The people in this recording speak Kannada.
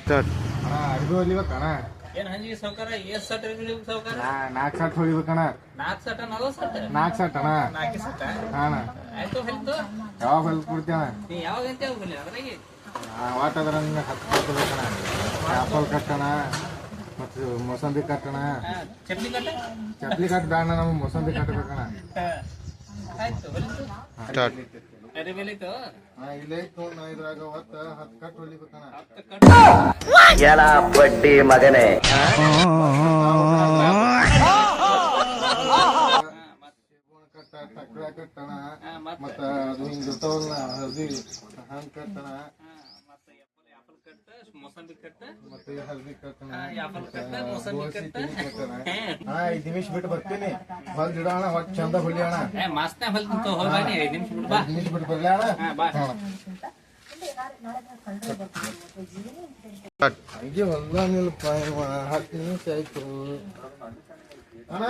ಸ್ಟಾರ್ಟ್. ಅರ್ಬಿ ಹೊಲಿಬೇಕಣ್ಣ. ಏನ್ ಹಂಜಿಗೆ ಸಾವ್ಕಾರ ಎಷ್ಟ್ ಸಟ್ ಹೊಲಿಬೇಕು ಸಾವ್ಕಾರ? 4 ಸಟ್ ಹೊಲಿಬೇಕಣ್ಣ. 4 ಸಟ 40 ಸಟ್? 4 ಸಟ್ ಅಣ್ಣ. 4 ಸಟ? ಹಾಂ ಆಯ್ತು ಹೊಲಿತು. ಯಾವಾಗ ಹೊಲ್ದು ಕೊಡ್ತೀಯ ಅಣ್ಣ? ನೀ ಯಾವಾಗ ಅಂತ ಹೋಗಲಿ ಅದ್ರಾಗೆ ವಾಟ್ ಅದ್ರಂಗೆ 10 ಕೊಡ್ಬೇಕಣ್ಣ. ಆಪಲ್ ಕಟ್ಟಣ ಮತ್ತು ಮೊಸಂಬಿ ಕಟ್ಟಣ. ಚಪ್ಲಿ ಕಟ್ಟ ಚಪ್ಲಿ ಕಟ್ ಬೇಡ, ನಮ್ಗೆ ಮೊಸಂಬಿ ಕಟ್ಟಬೇಕಣ್ಣ. ಆಯ್ತು ಹೊಲಿತು. ಸ್ಟಾರ್ಟ್. ಅರೆ ಬೆಲಿತು ಇಲ್ಲೇ ಇತ್ತು ನಾ ಇದ್ರಾಗ 10 ಕಟ್ ಹೊಲಿಬೇಕಣ್ಣ. 10 ಕಟ್ ಎಲ್ಲ ಬಡ್ಡಿ ಮಗನೇ. ಕಟ್ಟ ತಕ್ಕಳ ಕಟ್ಟಣ ಮತ್ತ ಅದು ಹಿಂಗ ಇರ್ತಾವಲ್ಲ ಹಳದಿ ಹಂಗ್ ಕಟ್ಟಣ. ಆಪಲ್ ಕಟ್ಟ ಮೊಸಂಬಿ ಕಟ್ಟ ಮತ್ತೆ ಹಳದಿ ಕಟ್ಟಣ. ಆಪಲ್ ಕಟ್ಟ ಮೊಸಂಬಿ ಕಟ್ಟ 5 ನಿಮಿಷ ಬಿಟ್ಟು ಬರ್ತೀನಿ. ಹೊಲ್ದ್ ಇಡೋಣ, ಹೊಟ್ಟು ಚಂದ ಹೊಲಿಯೋಣ. ಮಾಸ್ನ ಹೊಲ್ತಂತ ಹೋಗಿ 5 ನಿಮಿಷ ಬಿಡು ಬಾ. 5 ನಿಮಿಷ ಬಿಟ್ಟು ಬರ್ಲಿ ಅಣ್ಣ. ಬಾ ಹಂಗೆ ಹೊಲ್ದಾನಿಲ್ಪ 10 ನಿಮಿಷ ಆಯ್ತು ಅಣ್ಣ.